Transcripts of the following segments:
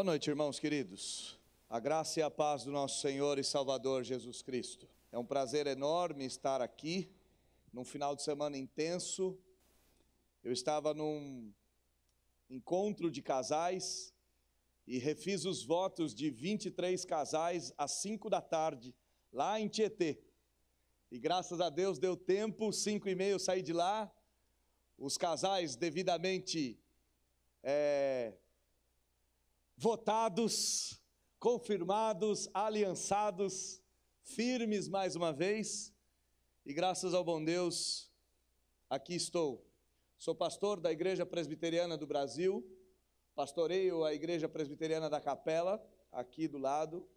Boa noite, irmãos queridos. A graça e a paz do nosso Senhor e Salvador Jesus Cristo. É um prazer enorme estar aqui, num final de semana intenso. Eu estava num encontro de casais e refiz os votos de 23 casais às 5 da tarde, lá em Tietê. E graças a Deus deu tempo, 5h30 eu saí de lá, os casais devidamente votados, confirmados, aliançados, firmes mais uma vez, e graças ao bom Deus, aqui estou. Sou pastor da Igreja Presbiteriana do Brasil, pastoreio a Igreja Presbiteriana da Capela, aqui do lado,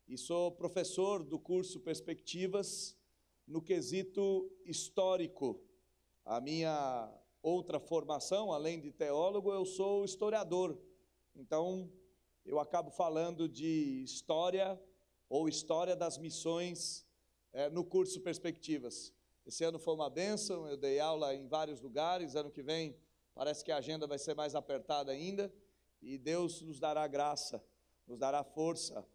e sou professor do curso Perspectivas, no quesito histórico. A minha outra formação, além de teólogo, eu sou historiador, então eu acabo falando de história ou história das missões no curso Perspectivas. Esse ano foi uma bênção, eu dei aula em vários lugares, ano que vem parece que a agenda vai ser mais apertada ainda, e Deus nos dará graça, nos dará força,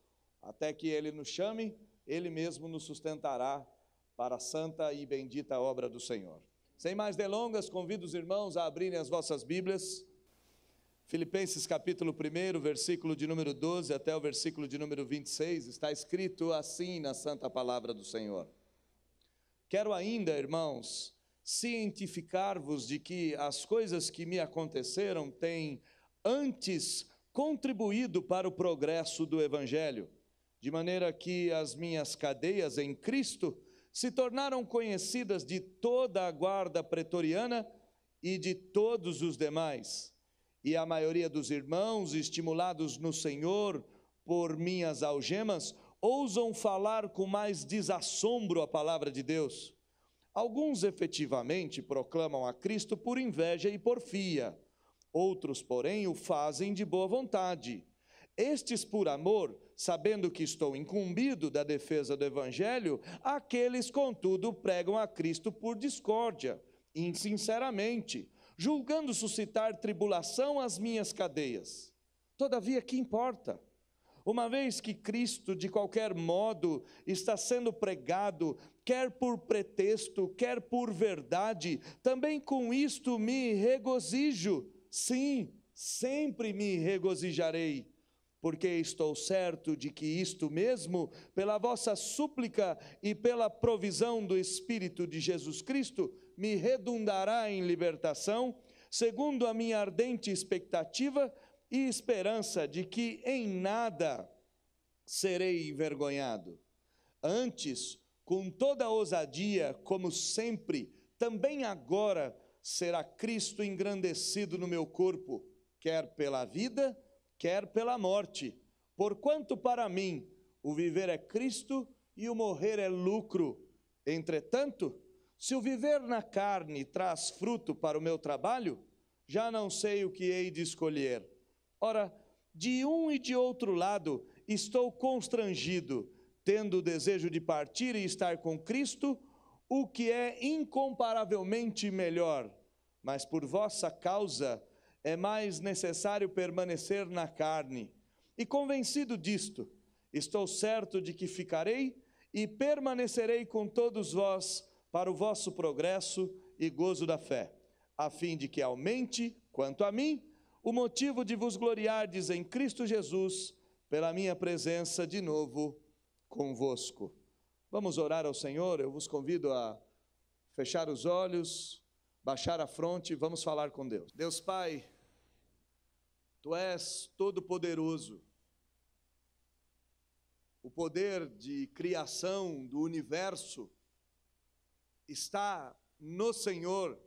até que Ele nos chame, Ele mesmo nos sustentará para a santa e bendita obra do Senhor. Sem mais delongas, convido os irmãos a abrirem as vossas Bíblias, Filipenses capítulo 1, versículo de número 12 até o versículo de número 26, está escrito assim na santa palavra do Senhor. Quero ainda, irmãos, cientificar-vos de que as coisas que me aconteceram têm antes contribuído para o progresso do Evangelho, de maneira que as minhas cadeias em Cristo se tornaram conhecidas de toda a guarda pretoriana e de todos os demais. E a maioria dos irmãos, estimulados no Senhor por minhas algemas, ousam falar com mais desassombro a palavra de Deus. Alguns efetivamente proclamam a Cristo por inveja e porfia, outros, porém, o fazem de boa vontade. Estes por amor, sabendo que estou incumbido da defesa do Evangelho, aqueles, contudo, pregam a Cristo por discórdia, insinceramente, julgando suscitar tribulação às minhas cadeias. Todavia, que importa? Uma vez que Cristo, de qualquer modo, está sendo pregado, quer por pretexto, quer por verdade, também com isto me regozijo. Sim, sempre me regozijarei, porque estou certo de que isto mesmo, pela vossa súplica e pela provisão do Espírito de Jesus Cristo, me redundará em libertação, segundo a minha ardente expectativa e esperança de que em nada serei envergonhado. Antes, com toda ousadia, como sempre, também agora será Cristo engrandecido no meu corpo, quer pela vida, quer pela morte. Porquanto para mim o viver é Cristo e o morrer é lucro. Entretanto, se o viver na carne traz fruto para o meu trabalho, já não sei o que hei de escolher. Ora, de um e de outro lado estou constrangido, tendo o desejo de partir e estar com Cristo, o que é incomparavelmente melhor. Mas por vossa causa é mais necessário permanecer na carne. E convencido disto, estou certo de que ficarei e permanecerei com todos vós para o vosso progresso e gozo da fé, a fim de que aumente, quanto a mim, o motivo de vos gloriardes em Cristo Jesus, pela minha presença de novo convosco. Vamos orar ao Senhor. Eu vos convido a fechar os olhos, baixar a fronte e vamos falar com Deus. Deus Pai, Tu és todo-poderoso. O poder de criação do universo está no Senhor,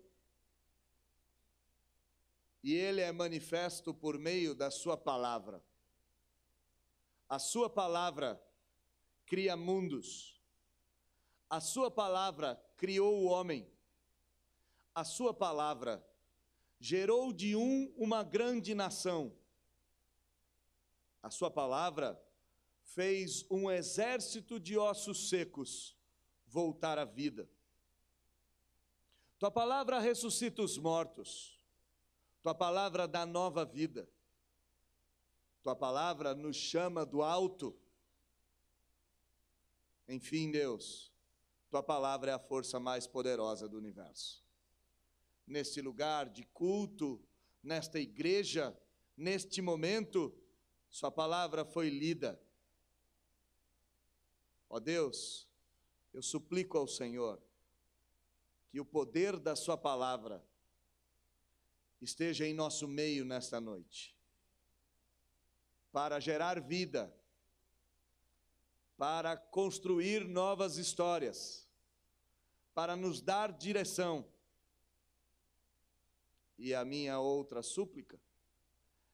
e Ele é manifesto por meio da Sua palavra. A Sua palavra cria mundos, a Sua palavra criou o homem, a Sua palavra gerou de uma grande nação, a Sua palavra fez um exército de ossos secos voltar à vida. Tua palavra ressuscita os mortos, Tua palavra dá nova vida, Tua palavra nos chama do alto. Enfim, Deus, Tua palavra é a força mais poderosa do universo. Neste lugar de culto, nesta igreja, neste momento, Sua palavra foi lida. Ó Deus, eu suplico ao Senhor que o poder da Sua palavra esteja em nosso meio nesta noite, para gerar vida, para construir novas histórias, para nos dar direção. E a minha outra súplica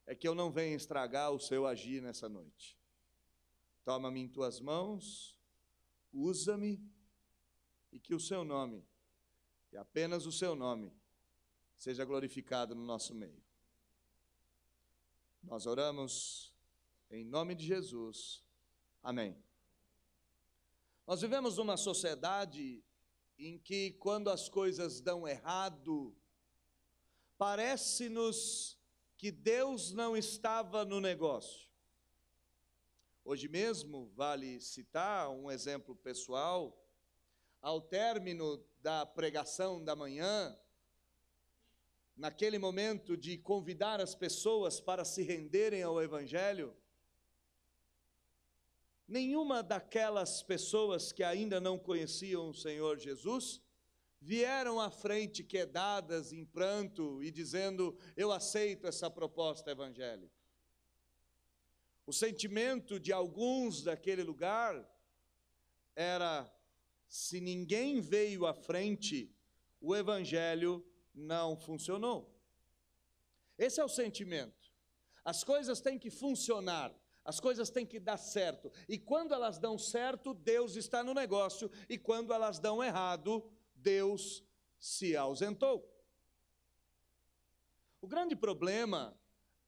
é que eu não venha estragar o Seu agir nessa noite. Toma-me em Tuas mãos, usa-me, e que o Seu nome, e apenas o Seu nome, seja glorificado no nosso meio. Nós oramos em nome de Jesus. Amém. Nós vivemos numa sociedade em que, quando as coisas dão errado, parece-nos que Deus não estava no negócio. Hoje mesmo, vale citar um exemplo pessoal. Ao término da pregação da manhã, naquele momento de convidar as pessoas para se renderem ao Evangelho, nenhuma daquelas pessoas que ainda não conheciam o Senhor Jesus vieram à frente quedadas em pranto e dizendo: eu aceito essa proposta evangélica. O sentimento de alguns daquele lugar era: se ninguém veio à frente, o evangelho não funcionou. Esse é o sentimento. As coisas têm que funcionar, as coisas têm que dar certo. E quando elas dão certo, Deus está no negócio. E quando elas dão errado, Deus se ausentou. O grande problema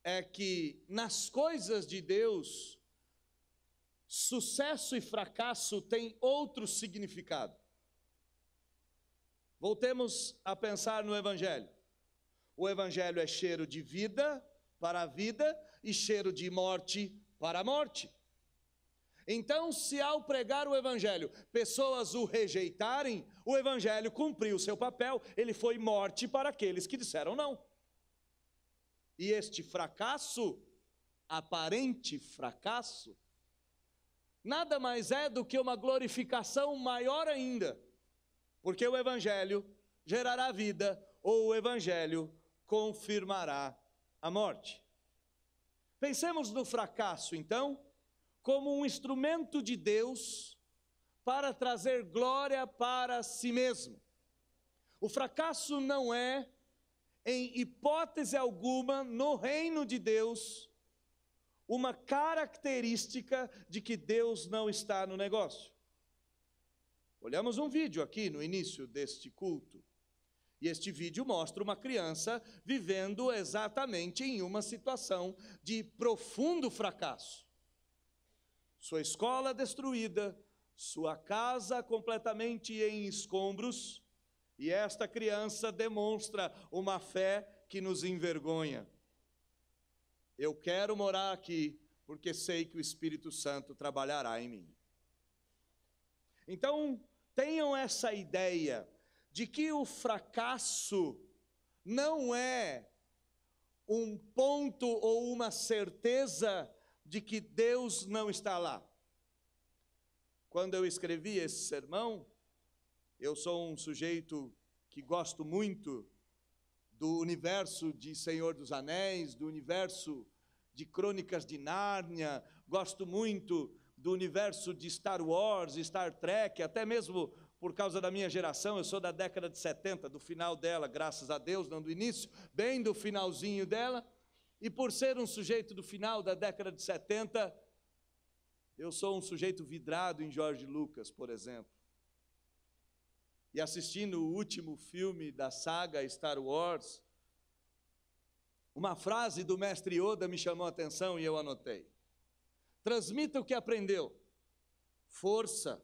é que nas coisas de Deus, sucesso e fracasso têm outro significado. Voltemos a pensar no Evangelho. O Evangelho é cheiro de vida para a vida e cheiro de morte para a morte. Então, se ao pregar o Evangelho, pessoas o rejeitarem, o Evangelho cumpriu o seu papel, ele foi morte para aqueles que disseram não. E este fracasso, aparente fracasso, nada mais é do que uma glorificação maior ainda, porque o Evangelho gerará vida, ou o Evangelho confirmará a morte. Pensemos no fracasso, então, como um instrumento de Deus para trazer glória para si mesmo. O fracasso não é, em hipótese alguma, no reino de Deus, uma característica de que Deus não está no negócio. Olhamos um vídeo aqui no início deste culto, e este vídeo mostra uma criança vivendo exatamente em uma situação de profundo fracasso. Sua escola destruída, sua casa completamente em escombros, e esta criança demonstra uma fé que nos envergonha. Eu quero morar aqui, porque sei que o Espírito Santo trabalhará em mim. Então, tenham essa ideia de que o fracasso não é um ponto ou uma certeza de que Deus não está lá. Quando eu escrevi esse sermão, eu sou um sujeito que gosto muito do universo de Senhor dos Anéis, do universo de Crônicas de Nárnia, gosto muito do universo de Star Wars, Star Trek, até mesmo por causa da minha geração. Eu sou da década de 70, do final dela, graças a Deus, não do início, bem do finalzinho dela. E por ser um sujeito do final da década de 70, eu sou um sujeito vidrado em George Lucas, por exemplo. E assistindo o último filme da saga Star Wars, uma frase do mestre Yoda me chamou a atenção e eu anotei. Transmita o que aprendeu: força,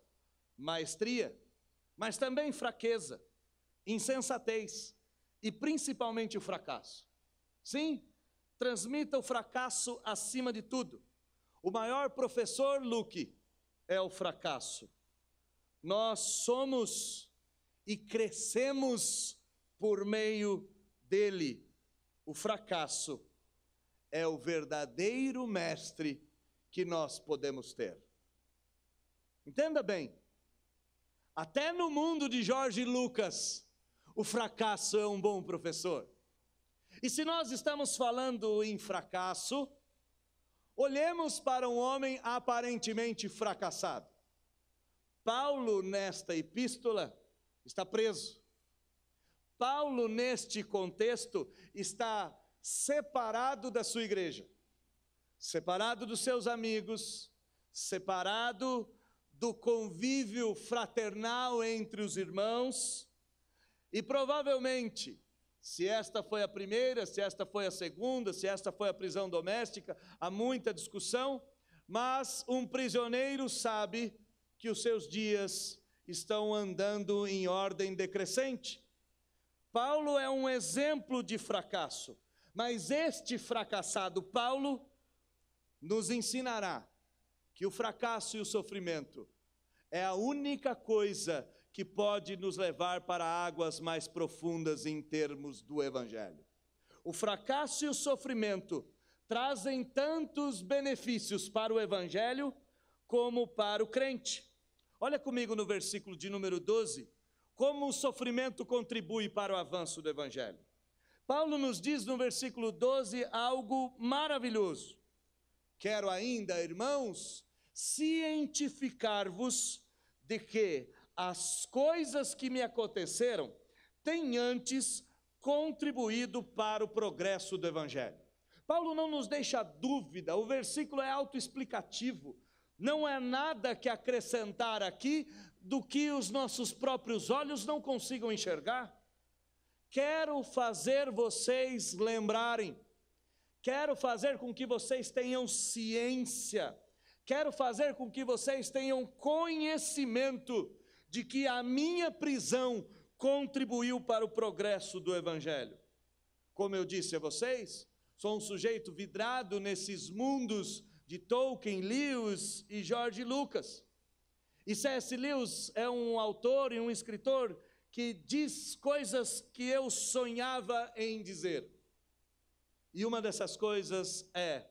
maestria, mas também fraqueza, insensatez e principalmente o fracasso. Sim, transmita o fracasso acima de tudo. O maior professor, Luke, é o fracasso. Nós somos e crescemos por meio dele. O fracasso é o verdadeiro mestre que nós podemos ter. Entenda bem, até no mundo de George Lucas, o fracasso é um bom professor. E se nós estamos falando em fracasso, olhemos para um homem aparentemente fracassado. Paulo, nesta epístola, está preso. Paulo, neste contexto, está separado da sua igreja, separado dos seus amigos, separado do convívio fraternal entre os irmãos, e provavelmente, se esta foi a primeira, se esta foi a segunda, se esta foi a prisão doméstica, há muita discussão, mas um prisioneiro sabe que os seus dias estão andando em ordem decrescente. Paulo é um exemplo de fracasso, mas este fracassado Paulo nos ensinará que o fracasso e o sofrimento é a única coisa que pode nos levar para águas mais profundas em termos do Evangelho. O fracasso e o sofrimento trazem tantos benefícios para o Evangelho como para o crente. Olha comigo no versículo de número 12, como o sofrimento contribui para o avanço do Evangelho. Paulo nos diz no versículo 12 algo maravilhoso. Quero ainda, irmãos, cientificar-vos de que as coisas que me aconteceram têm antes contribuído para o progresso do Evangelho. Paulo não nos deixa dúvida, o versículo é autoexplicativo, não é nada que acrescentar aqui do que os nossos próprios olhos não consigam enxergar. Quero fazer vocês lembrarem, quero fazer com que vocês tenham ciência, quero fazer com que vocês tenham conhecimento de que a minha prisão contribuiu para o progresso do Evangelho. Como eu disse a vocês, sou um sujeito vidrado nesses mundos de Tolkien, Lewis e George Lucas. E C.S. Lewis é um autor e um escritor que diz coisas que eu sonhava em dizer. E uma dessas coisas é: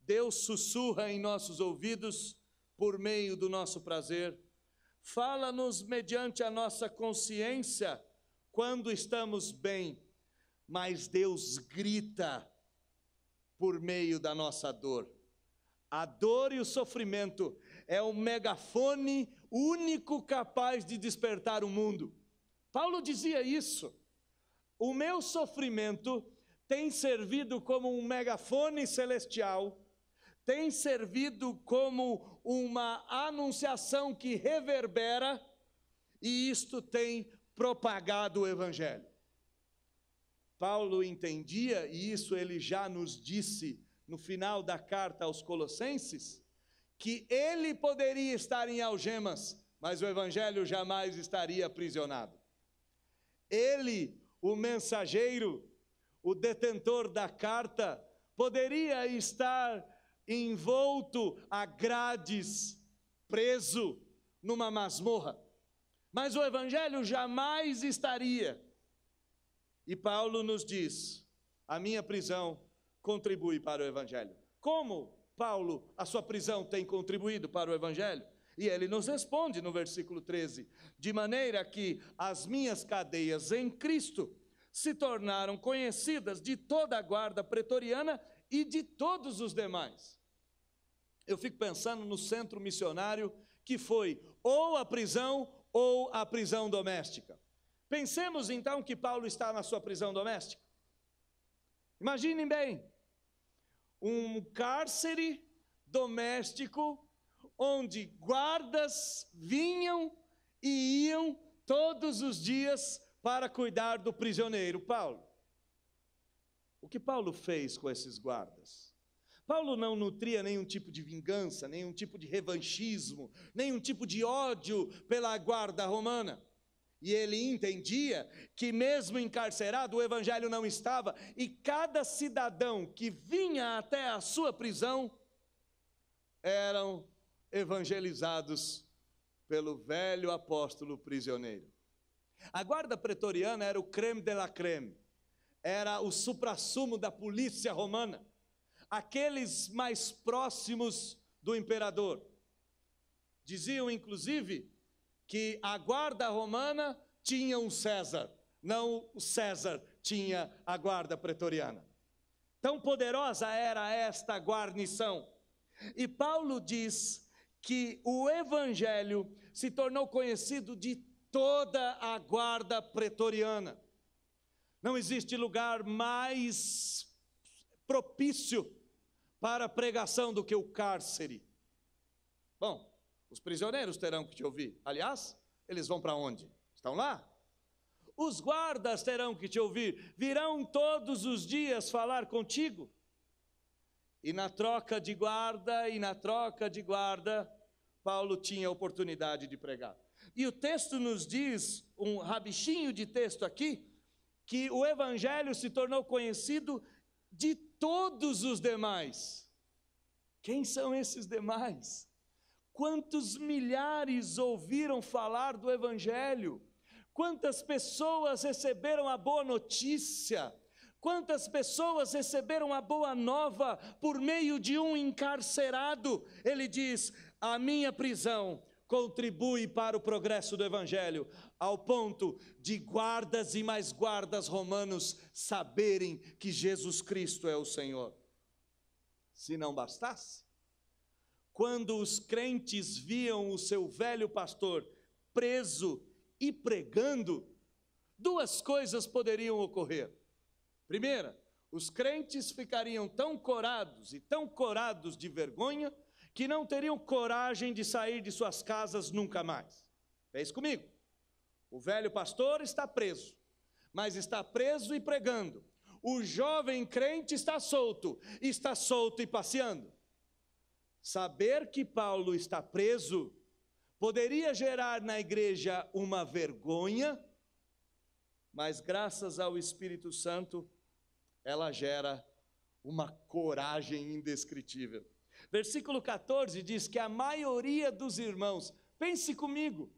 Deus sussurra em nossos ouvidos por meio do nosso prazer, fala-nos mediante a nossa consciência quando estamos bem, mas Deus grita por meio da nossa dor. A dor e o sofrimento é o megafone único capaz de despertar o mundo. Paulo dizia isso. O meu sofrimento tem servido como um megafone celestial, tem servido como uma anunciação que reverbera, e isto tem propagado o Evangelho. Paulo entendia, e isso ele já nos disse no final da carta aos Colossenses, que ele poderia estar em algemas, mas o Evangelho jamais estaria aprisionado. Ele, o mensageiro, o detentor da carta, poderia estar envolto a grades, preso numa masmorra, mas o Evangelho jamais estaria. E Paulo nos diz: a minha prisão contribui para o Evangelho. Como, Paulo, a sua prisão tem contribuído para o Evangelho? E ele nos responde no versículo 13: de maneira que as minhas cadeias em Cristo se tornaram conhecidas de toda a guarda pretoriana e de todos os demais. Eu fico pensando no centro missionário, que foi ou a prisão doméstica. Pensemos então que Paulo está na sua prisão doméstica. Imaginem bem, um cárcere doméstico onde guardas vinham e iam todos os dias para cuidar do prisioneiro Paulo. O que Paulo fez com esses guardas? Paulo não nutria nenhum tipo de vingança, nenhum tipo de revanchismo, nenhum tipo de ódio pela guarda romana. E ele entendia que mesmo encarcerado o evangelho não estava, e cada cidadão que vinha até a sua prisão eram evangelizados pelo velho apóstolo prisioneiro. A guarda pretoriana era o creme de la creme, era o suprassumo da polícia romana, aqueles mais próximos do imperador. Diziam inclusive que a guarda romana tinha um César, não o César tinha a guarda pretoriana. Tão poderosa era esta guarnição. E Paulo diz que o evangelho se tornou conhecido de toda a guarda pretoriana. Não existe lugar mais propício para a pregação do que o cárcere. Bom, os prisioneiros terão que te ouvir. Aliás, eles vão para onde? Estão lá? Os guardas terão que te ouvir. Virão todos os dias falar contigo. E na troca de guarda, Paulo tinha a oportunidade de pregar. E o texto nos diz, um rabichinho de texto aqui, que o evangelho se tornou conhecido de todos os demais. Quem são esses demais? Quantos milhares ouviram falar do evangelho? Quantas pessoas receberam a boa notícia? Quantas pessoas receberam a boa nova por meio de um encarcerado? Ele diz: a minha prisão contribui para o progresso do evangelho, ao ponto de guardas e mais guardas romanos saberem que Jesus Cristo é o Senhor. Se não bastasse, quando os crentes viam o seu velho pastor preso e pregando, duas coisas poderiam ocorrer. Primeira, os crentes ficariam tão corados e tão corados de vergonha que não teriam coragem de sair de suas casas nunca mais. Fez comigo. O velho pastor está preso, mas está preso e pregando. O jovem crente está solto e passeando. Saber que Paulo está preso poderia gerar na igreja uma vergonha, mas graças ao Espírito Santo, ela gera uma coragem indescritível. Versículo 14 diz que a maioria dos irmãos, pense comigo,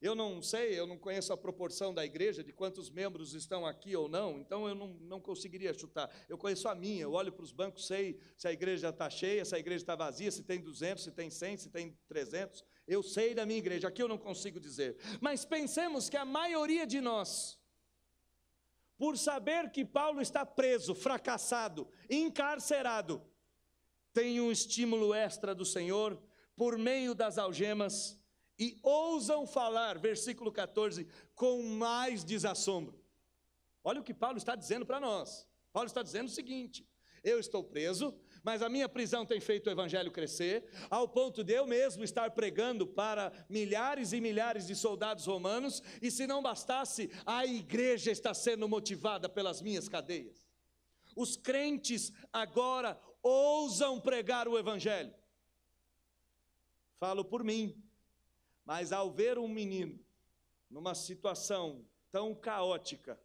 eu não sei, eu não conheço a proporção da igreja, de quantos membros estão aqui ou não, então eu não conseguiria chutar. Eu conheço a minha, eu olho para os bancos, sei se a igreja está cheia, se a igreja está vazia, se tem 200, se tem 100, se tem 300, eu sei da minha igreja, aqui eu não consigo dizer. Mas pensemos que a maioria de nós, por saber que Paulo está preso, fracassado, encarcerado, tem um estímulo extra do Senhor por meio das algemas e ousam falar, versículo 14, com mais desassombro. Olha o que Paulo está dizendo para nós. Paulo está dizendo o seguinte: eu estou preso, mas a minha prisão tem feito o evangelho crescer, ao ponto de eu mesmo estar pregando para milhares e milhares de soldados romanos, e se não bastasse, a igreja está sendo motivada pelas minhas cadeias. Os crentes agora ousam pregar o evangelho. Falo por mim, mas ao ver um menino numa situação tão caótica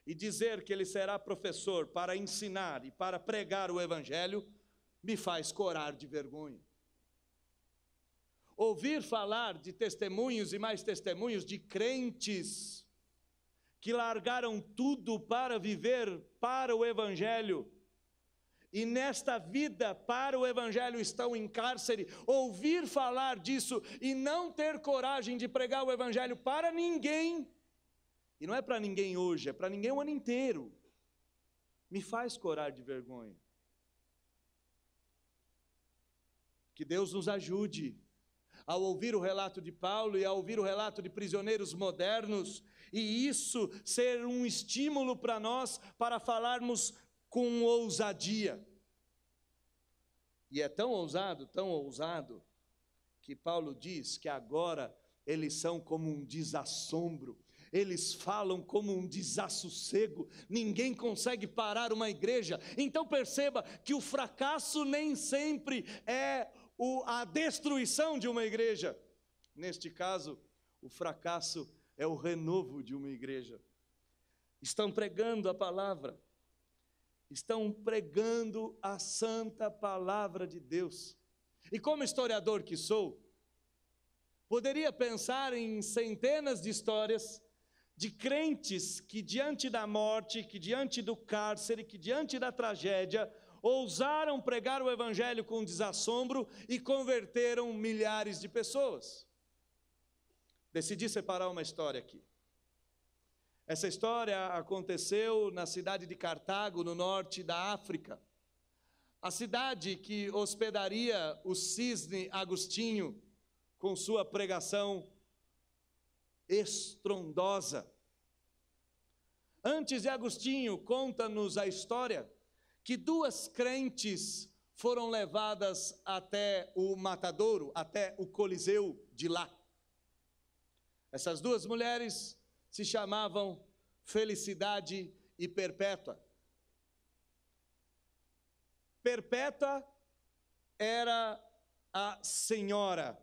e dizer que ele será professor para ensinar e para pregar o evangelho, me faz corar de vergonha. Ouvir falar de testemunhos e mais testemunhos de crentes que largaram tudo para viver para o evangelho, e nesta vida para o evangelho estão em cárcere, ouvir falar disso e não ter coragem de pregar o evangelho para ninguém, e não é para ninguém hoje, é para ninguém o ano inteiro, me faz corar de vergonha. Que Deus nos ajude, ao ouvir o relato de Paulo e ao ouvir o relato de prisioneiros modernos, e isso ser um estímulo para nós, para falarmos com ousadia. E é tão ousado, que Paulo diz que agora eles são como um desassombro, eles falam como um desassossego, ninguém consegue parar uma igreja. Então perceba que o fracasso nem sempre é a destruição de uma igreja. Neste caso, o fracasso é o renovo de uma igreja. Estão pregando a palavra, estão pregando a santa palavra de Deus. E como historiador que sou, poderia pensar em centenas de histórias de crentes que diante da morte, que diante do cárcere, que diante da tragédia, ousaram pregar o evangelho com desassombro e converteram milhares de pessoas. Decidi separar uma história aqui. Essa história aconteceu na cidade de Cartago, no norte da África. A cidade que hospedaria o cisne Agostinho com sua pregação estrondosa. Antes de Agostinho, conta-nos a história que 2 crentes foram levadas até o matadouro, até o Coliseu de lá. Essas 2 mulheres se chamavam Felicidade e Perpétua. Perpétua era a senhora,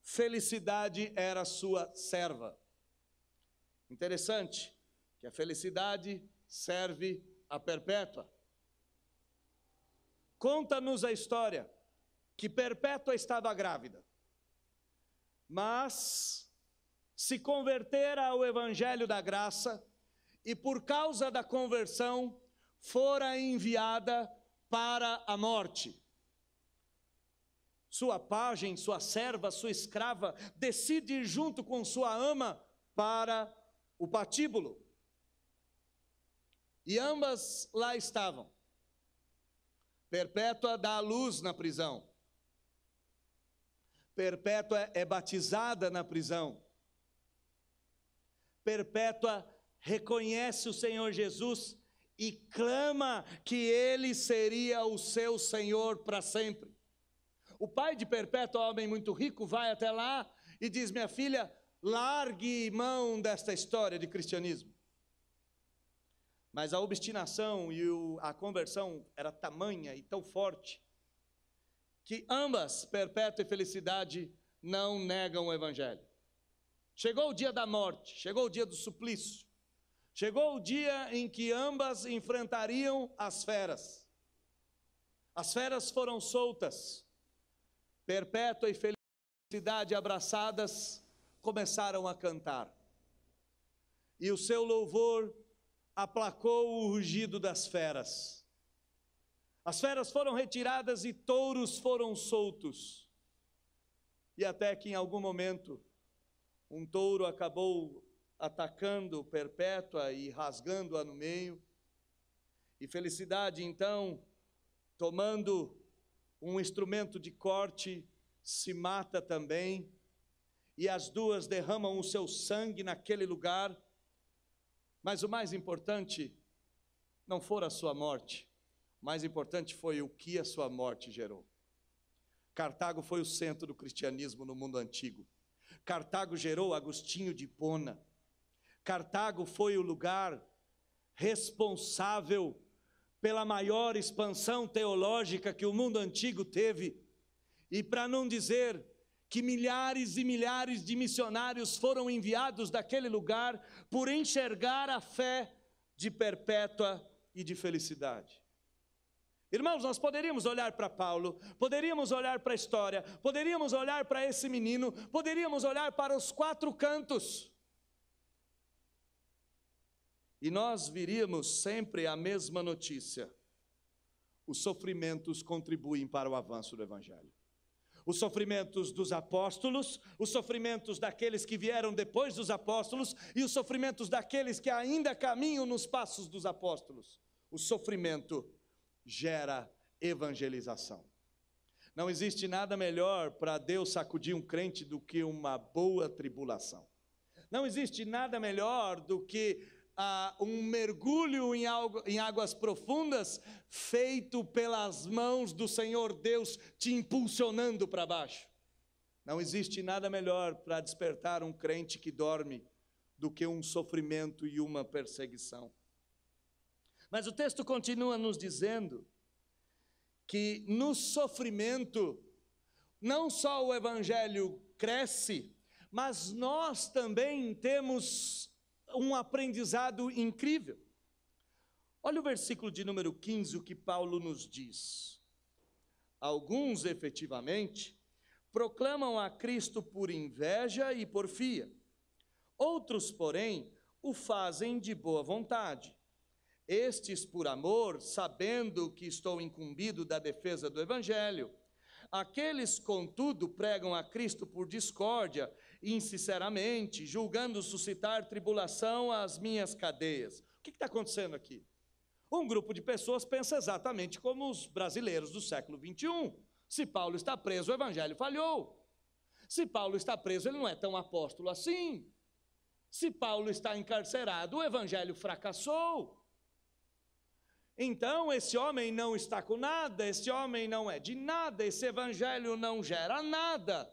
Felicidade era sua serva. Interessante que a Felicidade serve a Perpétua. Conta-nos a história que Perpétua estava grávida, mas se convertera ao Evangelho da Graça e por causa da conversão fora enviada para a morte. Sua pajem, sua serva, sua escrava, decide ir junto com sua ama para o patíbulo. E ambas lá estavam. Perpétua dá à luz na prisão. Perpétua é batizada na prisão. Perpétua reconhece o Senhor Jesus e clama que Ele seria o seu Senhor para sempre. O pai de Perpétua, homem muito rico, vai até lá e diz: minha filha, largue mão desta história de cristianismo. Mas a obstinação e a conversão era tamanha e tão forte que ambas, Perpétua e Felicidade, não negam o evangelho. Chegou o dia da morte, chegou o dia do suplício, chegou o dia em que ambas enfrentariam as feras. As feras foram soltas. Perpétua e Felicidade, abraçadas, começaram a cantar. E o seu louvor aplacou o rugido das feras. As feras foram retiradas e touros foram soltos. E até que em algum momento, um touro acabou atacando Perpétua e rasgando-a no meio. E Felicidade, então, tomando um instrumento de corte, se mata também, e as 2 derramam o seu sangue naquele lugar. Mas o mais importante não foi a sua morte, o mais importante foi o que a sua morte gerou. Cartago foi o centro do cristianismo no mundo antigo. Cartago gerou Agostinho de Hipona. Cartago foi o lugar responsável pela maior expansão teológica que o mundo antigo teve, e para não dizer que milhares e milhares de missionários foram enviados daquele lugar por enxergar a fé de Perpétua e de Felicidade. Irmãos, nós poderíamos olhar para Paulo, poderíamos olhar para a história, poderíamos olhar para esse menino, poderíamos olhar para os 4 cantos, e nós viríamos sempre a mesma notícia: os sofrimentos contribuem para o avanço do evangelho. Os sofrimentos dos apóstolos, os sofrimentos daqueles que vieram depois dos apóstolos e os sofrimentos daqueles que ainda caminham nos passos dos apóstolos. O sofrimento gera evangelização. Não existe nada melhor para Deus sacudir um crente do que uma boa tribulação. Não existe nada melhor do que um mergulho em águas profundas, feito pelas mãos do Senhor Deus, te impulsionando para baixo. Não existe nada melhor para despertar um crente que dorme do que um sofrimento e uma perseguição. Mas o texto continua nos dizendo que no sofrimento, não só o evangelho cresce, Mas nós também temos um aprendizado incrível. Olha o versículo de número 15, o que Paulo nos diz. Alguns, efetivamente, proclamam a Cristo por inveja e porfia. Outros, porém, o fazem de boa vontade. Estes por amor, sabendo que estou incumbido da defesa do Evangelho. Aqueles, contudo, pregam a Cristo por discórdia, insinceramente, julgando suscitar tribulação às minhas cadeias. O que está acontecendo aqui? Um grupo de pessoas pensa exatamente como os brasileiros do século 21. Se Paulo está preso, o Evangelho falhou. Se Paulo está preso, ele não é tão apóstolo assim. Se Paulo está encarcerado, o Evangelho fracassou. Então, esse homem não está com nada, esse homem não é de nada, esse Evangelho não gera nada.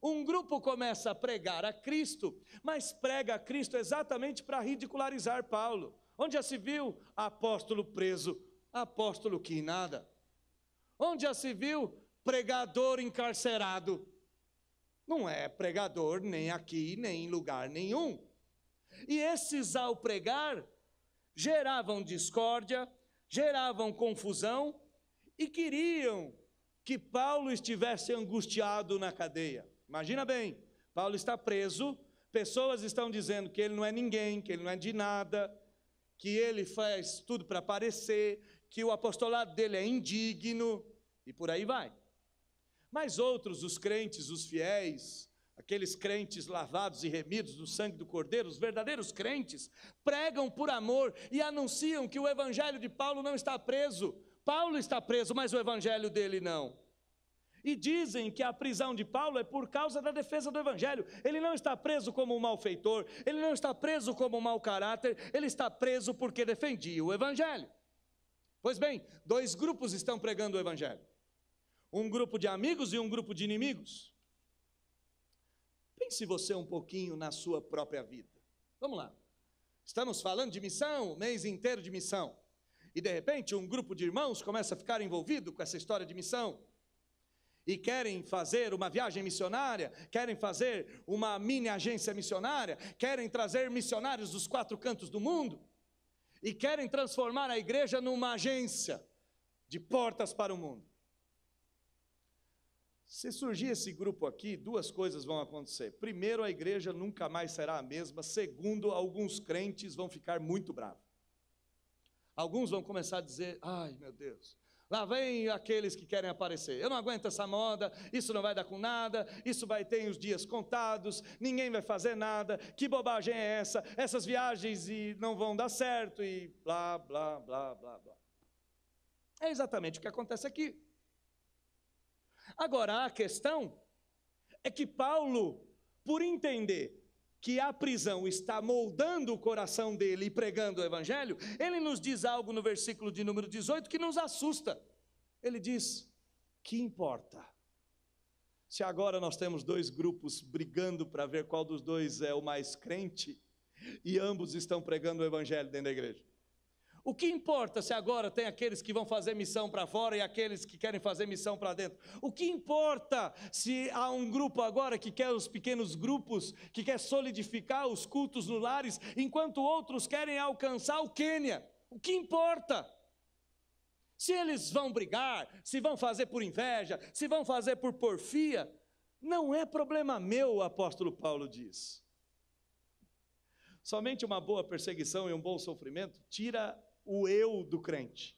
Um grupo começa a pregar a Cristo, mas prega a Cristo exatamente para ridicularizar Paulo. Onde já se viu apóstolo preso, apóstolo que nada? Onde já se viu pregador encarcerado? Não é pregador nem aqui, nem em lugar nenhum. E esses, ao pregar, geravam discórdia, geravam confusão e queriam que Paulo estivesse angustiado na cadeia. Imagina bem, Paulo está preso, pessoas estão dizendo que ele não é ninguém, que ele não é de nada, que ele faz tudo para aparecer, que o apostolado dele é indigno, e por aí vai. Mas outros, os crentes, os fiéis, aqueles crentes lavados e remidos no sangue do Cordeiro, os verdadeiros crentes, pregam por amor e anunciam que o evangelho de Paulo não está preso. Paulo está preso, mas o evangelho dele não. E dizem que a prisão de Paulo é por causa da defesa do evangelho. Ele não está preso como um malfeitor, ele não está preso como um mau caráter, ele está preso porque defendia o evangelho. Pois bem, dois grupos estão pregando o evangelho. Um grupo de amigos e um grupo de inimigos. Pense você um pouquinho na sua própria vida. Vamos lá. Estamos falando de missão, mês inteiro de missão. E de repente um grupo de irmãos começa a ficar envolvido com essa história de missão. E querem fazer uma viagem missionária, querem fazer uma mini agência missionária, querem trazer missionários dos 4 cantos do mundo. E querem transformar a igreja numa agência de portas para o mundo. Se surgir esse grupo aqui, 2 coisas vão acontecer. Primeiro, a igreja nunca mais será a mesma. Segundo, alguns crentes vão ficar muito bravos. Alguns vão começar a dizer, ai meu Deus, lá vem aqueles que querem aparecer. Eu não aguento essa moda, isso não vai dar com nada, isso vai ter os dias contados, ninguém vai fazer nada, que bobagem é essa? Essas viagens não vão dar certo e blá, blá, blá, blá, blá. É exatamente o que acontece aqui. Agora, a questão é que Paulo, por entender que a prisão está moldando o coração dele e pregando o evangelho, ele nos diz algo no versículo de número 18 que nos assusta. Ele diz, que importa? Se agora nós temos 2 grupos brigando para ver qual dos 2 é o mais crente, e ambos estão pregando o evangelho dentro da igreja. O que importa se agora tem aqueles que vão fazer missão para fora e aqueles que querem fazer missão para dentro? O que importa se há um grupo agora que quer os pequenos grupos, que quer solidificar os cultos no lares, enquanto outros querem alcançar o Quênia? O que importa? Se eles vão brigar, se vão fazer por inveja, se vão fazer por porfia, não é problema meu, o apóstolo Paulo diz. Somente uma boa perseguição e um bom sofrimento tira o eu do crente,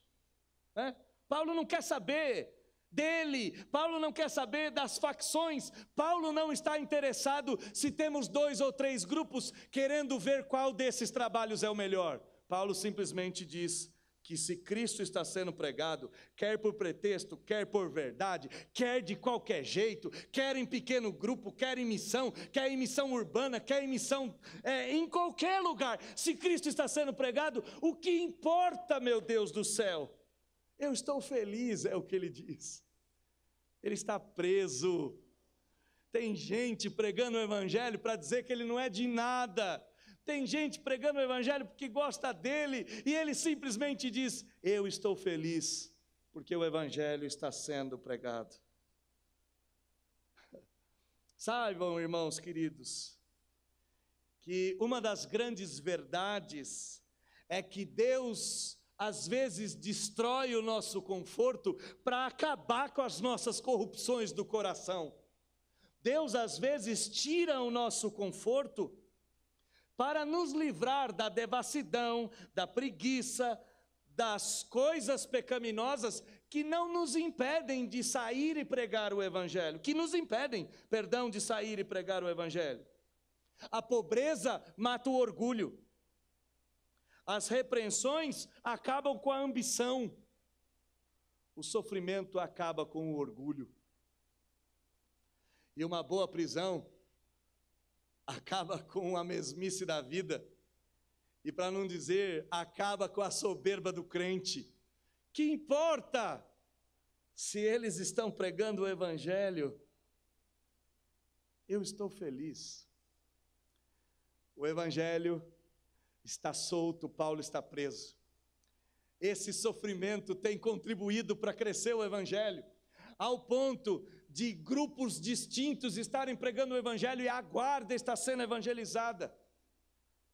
né? Paulo não quer saber dele, Paulo não quer saber das facções, Paulo não está interessado se temos 2 ou 3 grupos querendo ver qual desses trabalhos é o melhor. Paulo simplesmente diz que se Cristo está sendo pregado, quer por pretexto, quer por verdade, quer de qualquer jeito, quer em pequeno grupo, quer em missão urbana, quer em missão em qualquer lugar, se Cristo está sendo pregado, o que importa, meu Deus do céu? Eu estou feliz, é o que ele diz. Ele está preso. Tem gente pregando o evangelho para dizer que ele não é de nada. Tem gente pregando o evangelho porque gosta dele, e ele simplesmente diz, eu estou feliz, porque o evangelho está sendo pregado. Saibam, irmãos queridos, que uma das grandes verdades é que Deus às vezes destrói o nosso conforto para acabar com as nossas corrupções do coração. Deus às vezes tira o nosso conforto para nos livrar da devassidão, da preguiça, das coisas pecaminosas que não nos impedem de sair e pregar o Evangelho, de sair e pregar o Evangelho. A pobreza mata o orgulho. As repreensões acabam com a ambição. O sofrimento acaba com o orgulho. E uma boa prisão acaba com a mesmice da vida. E para não dizer, acaba com a soberba do crente. Que importa se eles estão pregando o Evangelho? Eu estou feliz. O Evangelho está solto, Paulo está preso. Esse sofrimento tem contribuído para crescer o Evangelho, ao ponto de grupos distintos estarem pregando o Evangelho e a guarda está sendo evangelizada.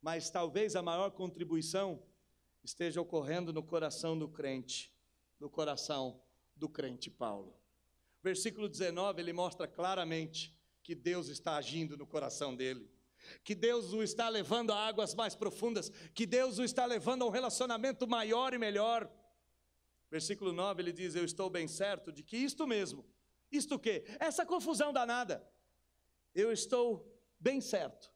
Mas talvez a maior contribuição esteja ocorrendo no coração do crente, Paulo. Versículo 19, ele mostra claramente que Deus está agindo no coração dele, que Deus o está levando a águas mais profundas, que Deus o está levando a um relacionamento maior e melhor. Versículo 9, ele diz: eu estou bem certo de que isto mesmo, isto o quê? Essa confusão danada. Eu estou bem certo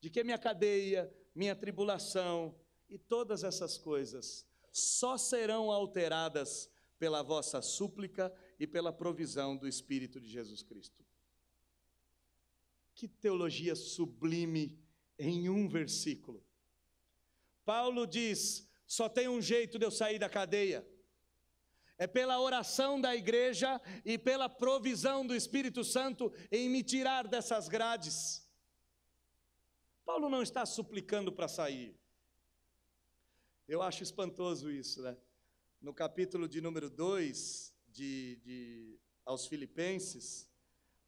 de que minha cadeia, minha tribulação e todas essas coisas só serão alteradas pela vossa súplica e pela provisão do Espírito de Jesus Cristo. Que teologia sublime em um versículo. Paulo diz: só tem um jeito de eu sair da cadeia. É pela oração da igreja e pela provisão do Espírito Santo em me tirar dessas grades. Paulo não está suplicando para sair. Eu acho espantoso isso, né? No capítulo de número 2, aos Filipenses,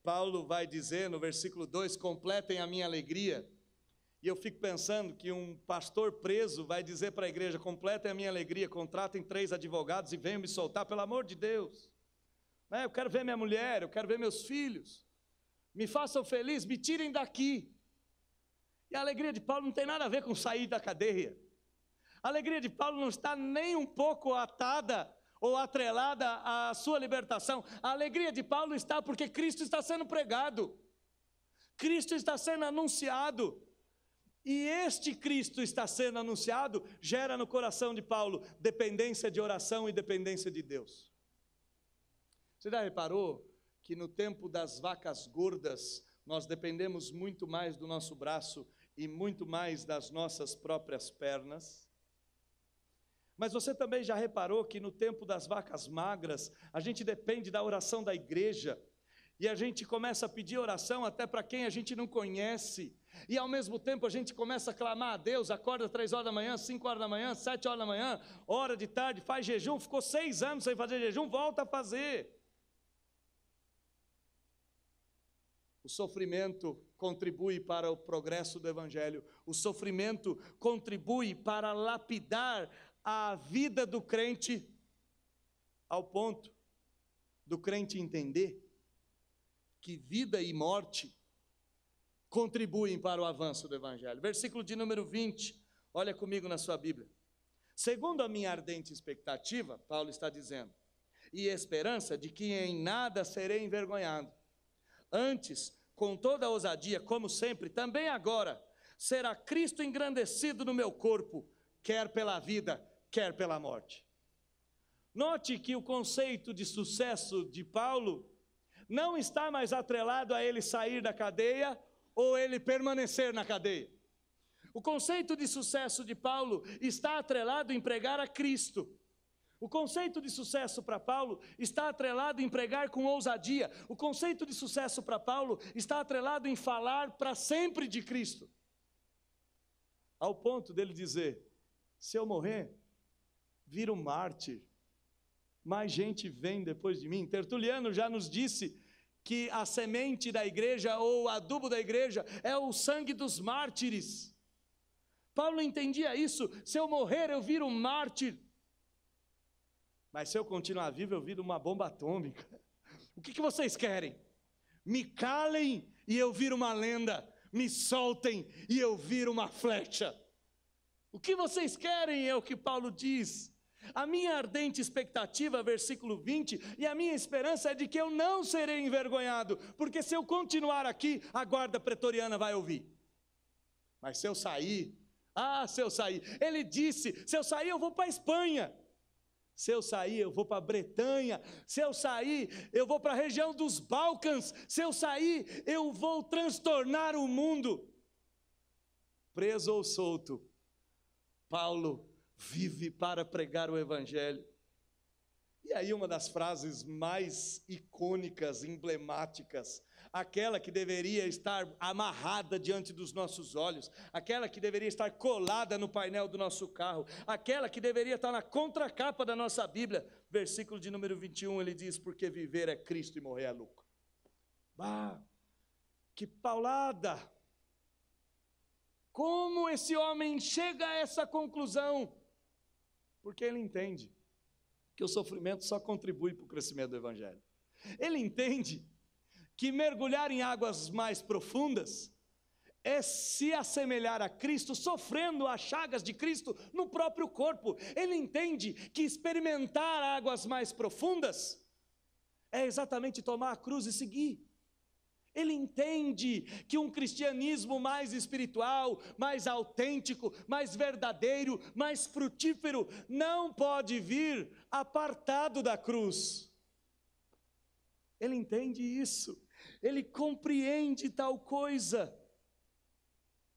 Paulo vai dizer no versículo 2, completem a minha alegria. E eu fico pensando que um pastor preso vai dizer para a igreja: completem a minha alegria, contratem 3 advogados e venham me soltar, pelo amor de Deus. Eu quero ver minha mulher, eu quero ver meus filhos. Me façam feliz, me tirem daqui. E a alegria de Paulo não tem nada a ver com sair da cadeia. A alegria de Paulo não está nem um pouco atada ou atrelada à sua libertação. A alegria de Paulo está porque Cristo está sendo pregado. Cristo está sendo anunciado. E este Cristo está sendo anunciado gera no coração de Paulo dependência de oração e dependência de Deus. Você já reparou que no tempo das vacas gordas nós dependemos muito mais do nosso braço e muito mais das nossas próprias pernas? Mas você também já reparou que no tempo das vacas magras a gente depende da oração da igreja? E a gente começa a pedir oração até para quem a gente não conhece. E ao mesmo tempo a gente começa a clamar a Deus, acorda 3 horas da manhã, 5 horas da manhã, 7 horas da manhã, hora de tarde, faz jejum, ficou 6 anos sem fazer jejum, volta a fazer. O sofrimento contribui para o progresso do Evangelho. O sofrimento contribui para lapidar a vida do crente, ao ponto do crente entender que vida e morte contribuem para o avanço do Evangelho. Versículo de número 20, olha comigo na sua Bíblia. Segundo a minha ardente expectativa, Paulo está dizendo, e esperança de que em nada serei envergonhado. Antes, com toda a ousadia, como sempre, também agora, será Cristo engrandecido no meu corpo, quer pela vida, quer pela morte. Note que o conceito de sucesso de Paulo não está mais atrelado a ele sair da cadeia ou ele permanecer na cadeia. O conceito de sucesso de Paulo está atrelado em pregar a Cristo. O conceito de sucesso para Paulo está atrelado em pregar com ousadia. O conceito de sucesso para Paulo está atrelado em falar para sempre de Cristo. Ao ponto dele dizer: se eu morrer, viro um mártir. Mais gente vem depois de mim. Tertuliano já nos disse que a semente da igreja ou o adubo da igreja é o sangue dos mártires. Paulo entendia isso: se eu morrer eu viro um mártir, mas se eu continuar vivo eu viro uma bomba atômica. O que vocês querem? Me calem e eu viro uma lenda, me soltem e eu viro uma flecha. O que vocês querem é o que Paulo diz. A minha ardente expectativa, versículo 20, e a minha esperança é de que eu não serei envergonhado, porque se eu continuar aqui, a guarda pretoriana vai ouvir. Mas se eu sair, ele disse, se eu sair eu vou para a Espanha, se eu sair eu vou para a Bretanha, se eu sair eu vou para a região dos Balcãs, se eu sair eu vou transtornar o mundo. Preso ou solto, Paulo vive para pregar o evangelho. E aí uma das frases mais icônicas, emblemáticas, aquela que deveria estar amarrada diante dos nossos olhos, aquela que deveria estar colada no painel do nosso carro, aquela que deveria estar na contracapa da nossa Bíblia, versículo de número 21, ele diz: porque viver é Cristo e morrer é lucro. Ah, que paulada! Como esse homem chega a essa conclusão? Porque ele entende que o sofrimento só contribui para o crescimento do evangelho. Ele entende que mergulhar em águas mais profundas é se assemelhar a Cristo, sofrendo as chagas de Cristo no próprio corpo. Ele entende que experimentar águas mais profundas é exatamente tomar a cruz e seguir. Ele entende que um cristianismo mais espiritual, mais autêntico, mais verdadeiro, mais frutífero, não pode vir apartado da cruz. Ele entende isso, ele compreende tal coisa.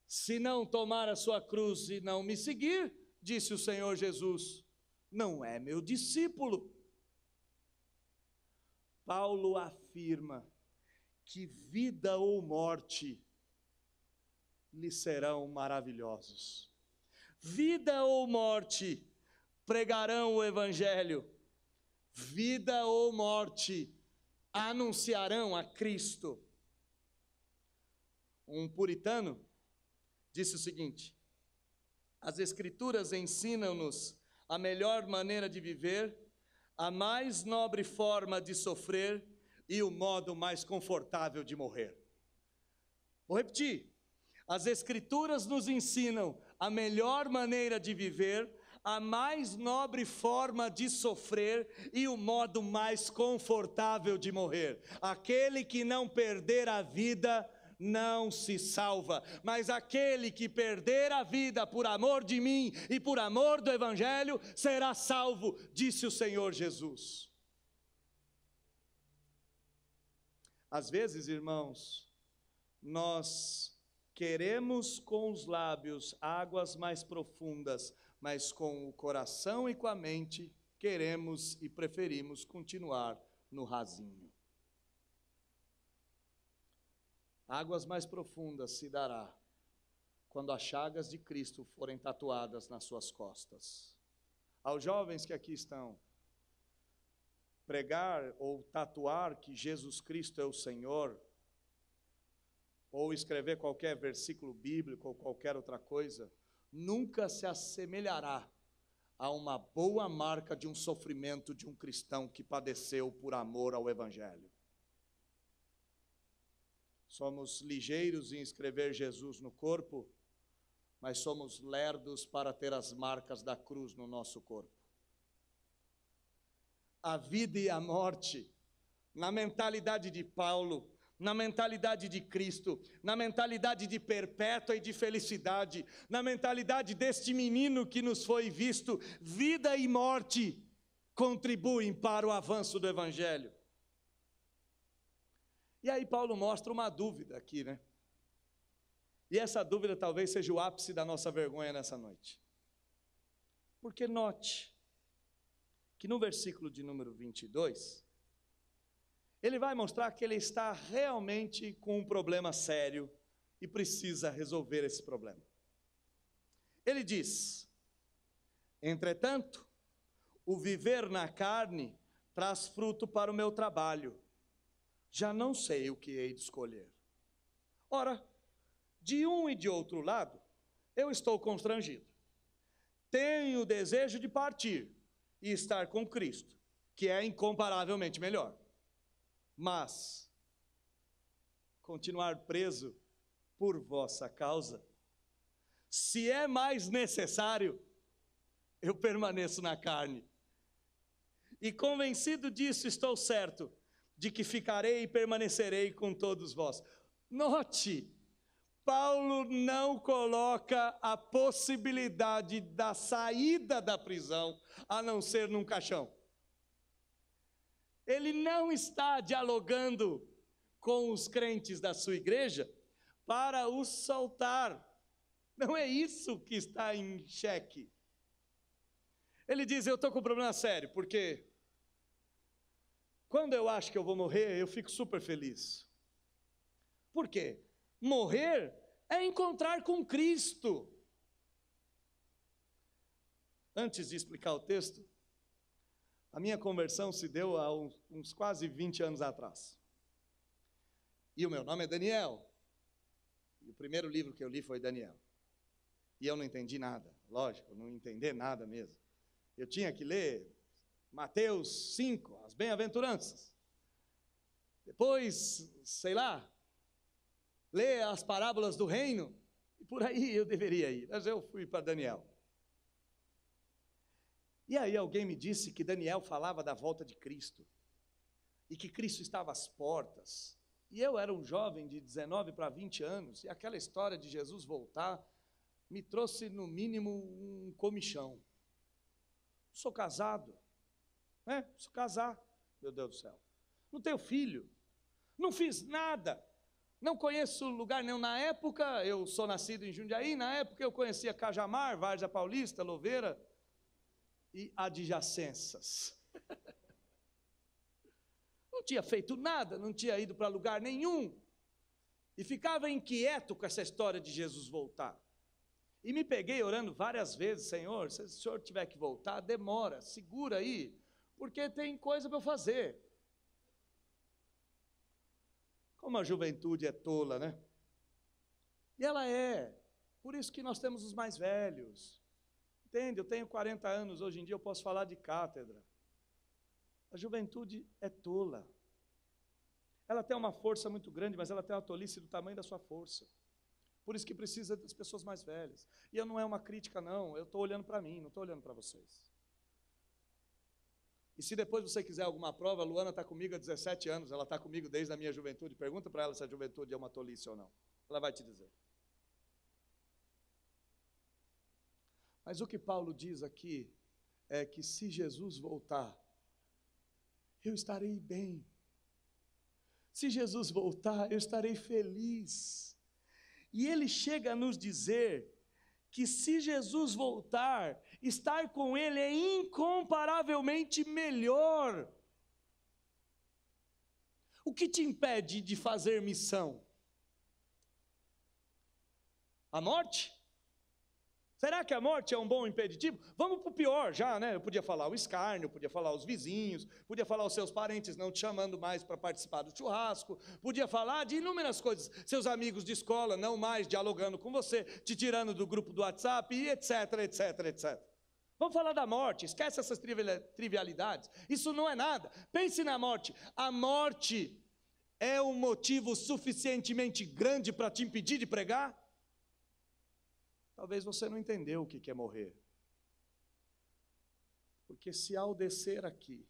Se não tomar a sua cruz e não me seguir, disse o Senhor Jesus, não é meu discípulo. Paulo afirma que vida ou morte lhe serão maravilhosos. Vida ou morte pregarão o evangelho. Vida ou morte anunciarão a Cristo. Um puritano disse o seguinte: as Escrituras ensinam-nos a melhor maneira de viver, a mais nobre forma de sofrer e o modo mais confortável de morrer. Vou repetir. As Escrituras nos ensinam a melhor maneira de viver, a mais nobre forma de sofrer e o modo mais confortável de morrer. Aquele que não perder a vida não se salva, mas aquele que perder a vida por amor de mim e por amor do evangelho será salvo, disse o Senhor Jesus. Às vezes, irmãos, nós queremos com os lábios águas mais profundas, mas com o coração e com a mente queremos e preferimos continuar no rasinho. Águas mais profundas se dará quando as chagas de Cristo forem tatuadas nas suas costas. Aos jovens que aqui estão, pregar ou tatuar que Jesus Cristo é o Senhor, ou escrever qualquer versículo bíblico ou qualquer outra coisa, nunca se assemelhará a uma boa marca de um sofrimento de um cristão que padeceu por amor ao Evangelho. Somos ligeiros em escrever Jesus no corpo, mas somos lerdos para ter as marcas da cruz no nosso corpo. A vida e a morte, na mentalidade de Paulo, na mentalidade de Cristo, na mentalidade de perpétua e de felicidade, na mentalidade deste menino que nos foi visto, vida e morte contribuem para o avanço do Evangelho. E aí Paulo mostra uma dúvida aqui, né? E essa dúvida talvez seja o ápice da nossa vergonha nessa noite. Porque note que no versículo de número 22, ele vai mostrar que ele está realmente com um problema sério e precisa resolver esse problema. Ele diz: entretanto, o viver na carne traz fruto para o meu trabalho. já não sei o que hei de escolher. Ora, de um e de outro lado, eu estou constrangido. Tenho o desejo de partir e estar com Cristo, que é incomparavelmente melhor. Mas continuar preso por vossa causa, se é mais necessário, eu permaneço na carne. E convencido disso, estou certo de que ficarei e permanecerei com todos vós. Note, Paulo não coloca a possibilidade da saída da prisão, a não ser num caixão. Ele não está dialogando com os crentes da sua igreja para os soltar. Não é isso que está em xeque. Ele diz, eu estou com um problema sério, porque quando eu acho que eu vou morrer, eu fico super feliz. Por quê? Morrer é encontrar com Cristo. Antes de explicar o texto, a minha conversão se deu há uns quase 20 anos atrás. E o meu nome é Daniel. E o primeiro livro que eu li foi Daniel. E eu não entendi nada, lógico, não entender nada mesmo. Eu tinha que ler Mateus 5, as bem-aventuranças. Depois, sei lá, ler as parábolas do reino, e por aí eu deveria ir, mas eu fui para Daniel. E aí alguém me disse que Daniel falava da volta de Cristo, e que Cristo estava às portas. E eu era um jovem de 19 para 20 anos, e aquela história de Jesus voltar me trouxe no mínimo um comichão. Sou casado, né? Preciso casar, meu Deus do céu. Não tenho filho, não fiz nada, não conheço lugar nenhum. Na época, eu sou nascido em Jundiaí, na época eu conhecia Cajamar, Várzea Paulista, Louveira e adjacências. Não tinha feito nada, não tinha ido para lugar nenhum. E ficava inquieto com essa história de Jesus voltar. E me peguei orando várias vezes, Senhor, se o Senhor tiver que voltar, demora, segura aí, porque tem coisa para eu fazer. Como a juventude é tola, né? E ela é, por isso que nós temos os mais velhos. Entende? Eu tenho 40 anos, hoje em dia eu posso falar de cátedra. A juventude é tola. Ela tem uma força muito grande, mas ela tem uma tolice do tamanho da sua força. Por isso que precisa das pessoas mais velhas. E eu não é uma crítica, não. Eu estou olhando para mim, não estou olhando para vocês. E se depois você quiser alguma prova, a Luana está comigo há 17 anos, ela está comigo desde a minha juventude. Pergunta para ela se a juventude é uma tolice ou não. Ela vai te dizer. Mas o que Paulo diz aqui é que se Jesus voltar, eu estarei bem. Se Jesus voltar, eu estarei feliz. E ele chega a nos dizer que se Jesus voltar, estar com ele é incomparavelmente melhor. O que te impede de fazer missão? A morte? Será que a morte é um bom impeditivo? Vamos para o pior já, né? Eu podia falar o escárnio, podia falar os vizinhos, podia falar os seus parentes não te chamando mais para participar do churrasco, podia falar de inúmeras coisas, seus amigos de escola não mais dialogando com você, te tirando do grupo do WhatsApp, e etc, etc, etc. Vamos falar da morte, esquece essas trivialidades, isso não é nada. Pense na morte. A morte é um motivo suficientemente grande para te impedir de pregar? Talvez você não entendeu o que é morrer. Porque se ao descer aqui,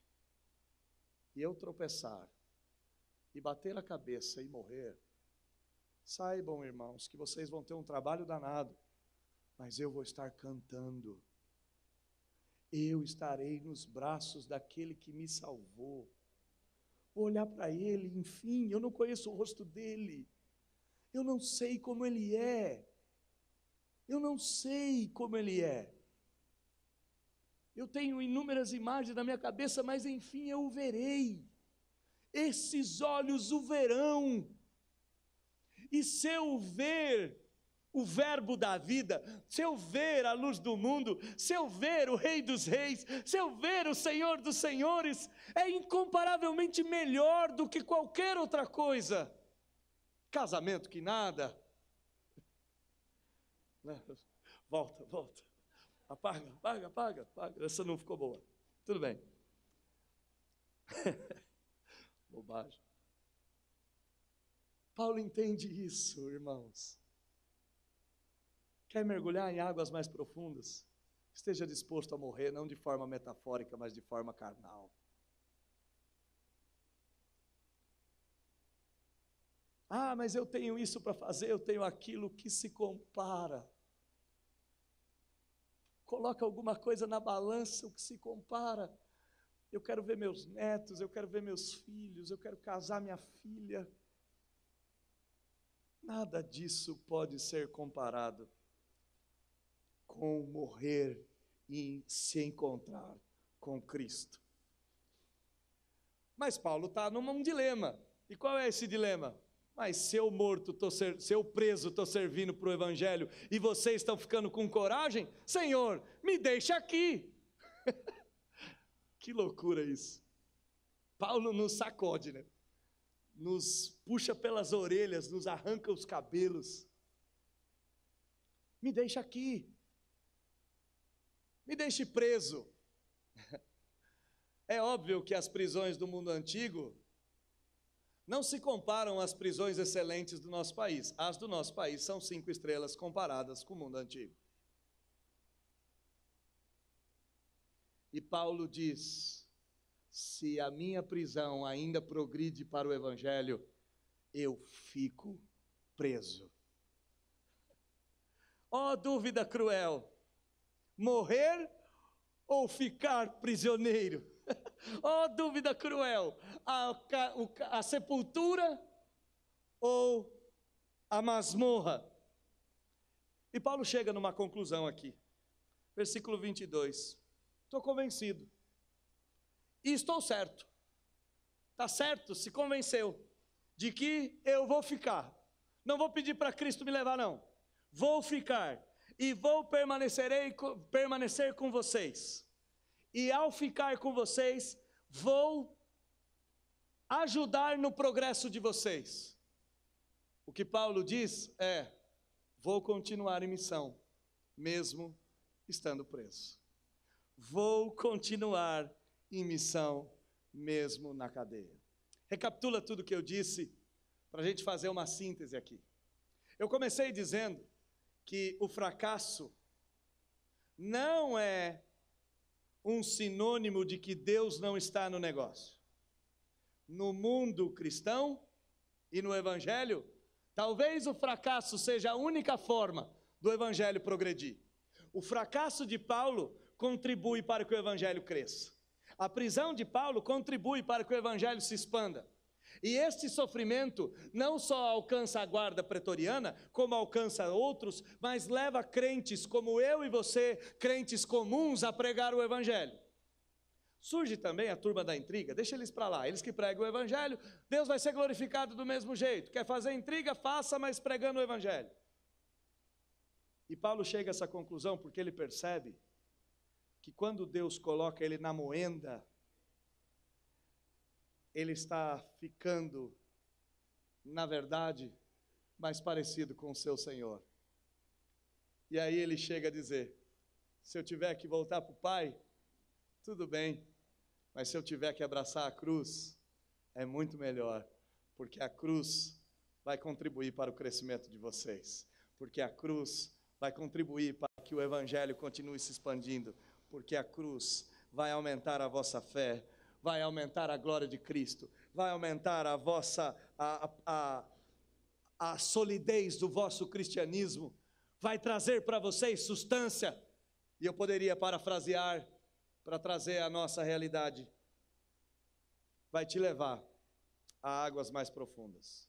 e eu tropeçar, e bater a cabeça e morrer, saibam, irmãos, que vocês vão ter um trabalho danado, mas eu vou estar cantando. Eu estarei nos braços daquele que me salvou. Vou olhar para ele, enfim, eu não conheço o rosto dele. Eu não sei como ele é. Eu não sei como ele é. Eu tenho inúmeras imagens na minha cabeça, mas enfim eu o verei. Esses olhos o verão. E se eu ver o verbo da vida, se eu ver a luz do mundo, se eu ver o Rei dos Reis, se eu ver o Senhor dos Senhores, é incomparavelmente melhor do que qualquer outra coisa. Casamento que nada. Volta. Apaga. Essa não ficou boa. Tudo bem. Bobagem. Paulo entende isso, irmãos. Quer mergulhar em águas mais profundas? Esteja disposto a morrer, não de forma metafórica, mas de forma carnal. Ah, mas eu tenho isso para fazer, eu tenho aquilo. Que se compara. Coloca alguma coisa na balança, o que se compara. Eu quero ver meus netos, eu quero ver meus filhos, eu quero casar minha filha. Nada disso pode ser comparado com morrer e se encontrar com Cristo. Mas Paulo está num dilema. E qual é esse dilema? Mas se eu morto, se eu preso, estou servindo para o Evangelho, e vocês estão ficando com coragem, Senhor, me deixa aqui. Que loucura isso. Paulo nos sacode, né? Nos puxa pelas orelhas, nos arranca os cabelos. Me deixa aqui. Me deixe preso. É óbvio que as prisões do mundo antigo não se comparam às prisões excelentes do nosso país. As do nosso país são 5 estrelas comparadas com o mundo antigo. E Paulo diz: se a minha prisão ainda progride para o Evangelho, eu fico preso. Ó, dúvida cruel: morrer ou ficar prisioneiro? Ó, dúvida cruel: a sepultura ou a masmorra? E Paulo chega numa conclusão aqui, versículo 22. Estou convencido, e estou certo, está certo, se convenceu, de que eu vou ficar. Não vou pedir para Cristo me levar, não. Vou ficar, e vou permanecer com vocês. E ao ficar com vocês, vou ajudar no progresso de vocês. O que Paulo diz é: vou continuar em missão, mesmo estando preso. Vou continuar em missão, mesmo na cadeia. Recapitula tudo que eu disse, para a gente fazer uma síntese aqui. Eu comecei dizendo que o fracasso não é um sinônimo de que Deus não está no negócio. No mundo cristão e no Evangelho, talvez o fracasso seja a única forma do Evangelho progredir. O fracasso de Paulo contribui para que o Evangelho cresça. A prisão de Paulo contribui para que o Evangelho se expanda. E este sofrimento não só alcança a guarda pretoriana, como alcança outros, mas leva crentes como eu e você, crentes comuns, a pregar o Evangelho. Surge também a turma da intriga, deixa eles para lá, eles que pregam o Evangelho, Deus vai ser glorificado do mesmo jeito. Quer fazer intriga? Faça, mas pregando o Evangelho. E Paulo chega a essa conclusão porque ele percebe que quando Deus coloca ele na moenda, ele está ficando, na verdade, mais parecido com o seu Senhor. E aí ele chega a dizer: se eu tiver que voltar para o Pai, tudo bem, mas se eu tiver que abraçar a cruz, é muito melhor, porque a cruz vai contribuir para o crescimento de vocês, porque a cruz vai contribuir para que o Evangelho continue se expandindo, porque a cruz vai aumentar a vossa fé, vai aumentar a glória de Cristo, vai aumentar a vossa a solidez do vosso cristianismo, vai trazer para vocês substância. E eu poderia parafrasear para trazer a nossa realidade: vai te levar a águas mais profundas.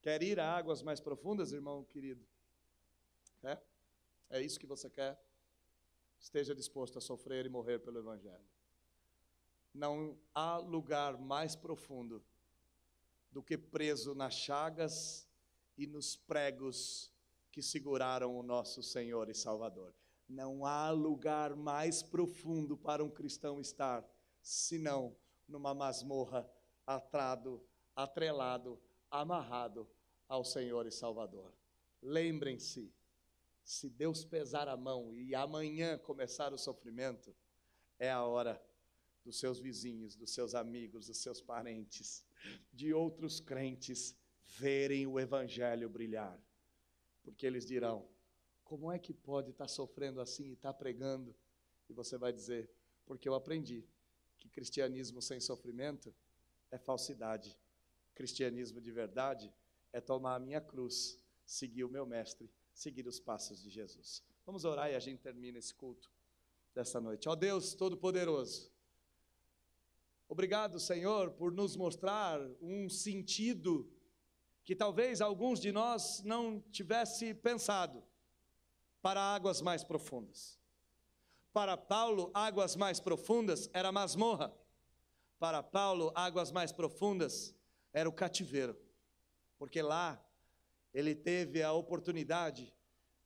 Quer ir a águas mais profundas, irmão querido? É isso que você quer? Esteja disposto a sofrer e morrer pelo Evangelho. Não há lugar mais profundo do que preso nas chagas e nos pregos que seguraram o nosso Senhor e Salvador. Não há lugar mais profundo para um cristão estar, senão numa masmorra, atrelado, amarrado ao Senhor e Salvador. Lembrem-se, se Deus pesar a mão e amanhã começar o sofrimento, é a hora dos seus vizinhos, dos seus amigos, dos seus parentes, de outros crentes verem o Evangelho brilhar. Porque eles dirão, como é que pode estar sofrendo assim e estar pregando? E você vai dizer, porque eu aprendi que cristianismo sem sofrimento é falsidade. Cristianismo de verdade é tomar a minha cruz, seguir o meu mestre, seguir os passos de Jesus. Vamos orar e a gente termina esse culto dessa noite. Ó Deus Todo-Poderoso, obrigado, Senhor, por nos mostrar um sentido que talvez alguns de nós não tivesse pensado, para águas mais profundas. Para Paulo, águas mais profundas era a masmorra. Para Paulo, águas mais profundas era o cativeiro, porque lá ele teve a oportunidade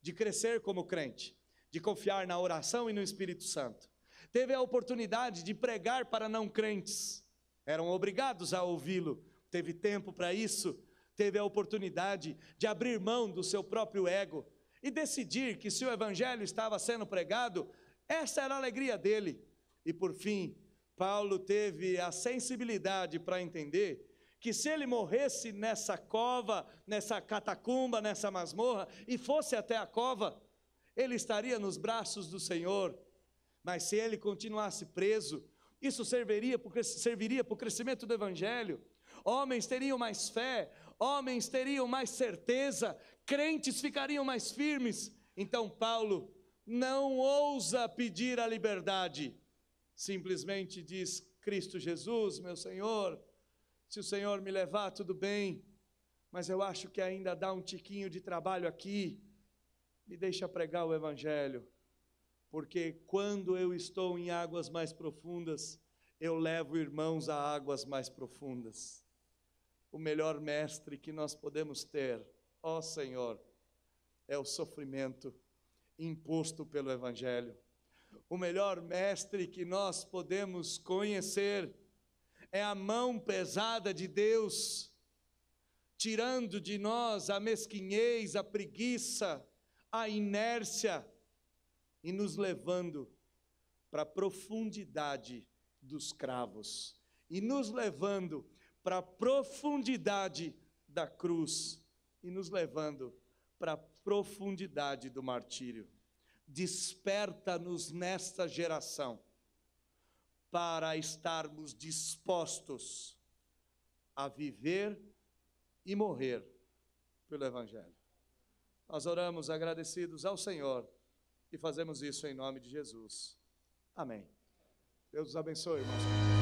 de crescer como crente, de confiar na oração e no Espírito Santo. Teve a oportunidade de pregar para não crentes, eram obrigados a ouvi-lo, teve tempo para isso. Teve a oportunidade de abrir mão do seu próprio ego e decidir que se o Evangelho estava sendo pregado, essa era a alegria dele. E por fim, Paulo teve a sensibilidade para entender que se ele morresse nessa cova, nessa catacumba, nessa masmorra, e fosse até a cova, ele estaria nos braços do Senhor. Mas se ele continuasse preso, isso serviria para o crescimento do Evangelho. Homens teriam mais fé, homens teriam mais certeza, crentes ficariam mais firmes. Então Paulo não ousa pedir a liberdade, simplesmente diz, Cristo Jesus, meu Senhor, se o Senhor me levar, tudo bem, mas eu acho que ainda dá um tiquinho de trabalho aqui, me deixa pregar o Evangelho, porque quando eu estou em águas mais profundas, eu levo irmãos a águas mais profundas. O melhor mestre que nós podemos ter, ó Senhor, é o sofrimento imposto pelo Evangelho. O melhor mestre que nós podemos conhecer é a mão pesada de Deus, tirando de nós a mesquinhez, a preguiça, a inércia e nos levando para a profundidade dos cravos e nos levando para a profundidade da cruz e nos levando para a profundidade do martírio. Desperta-nos nesta geração para estarmos dispostos a viver e morrer pelo Evangelho. Nós oramos agradecidos ao Senhor e fazemos isso em nome de Jesus. Amém. Deus os abençoe, irmãos.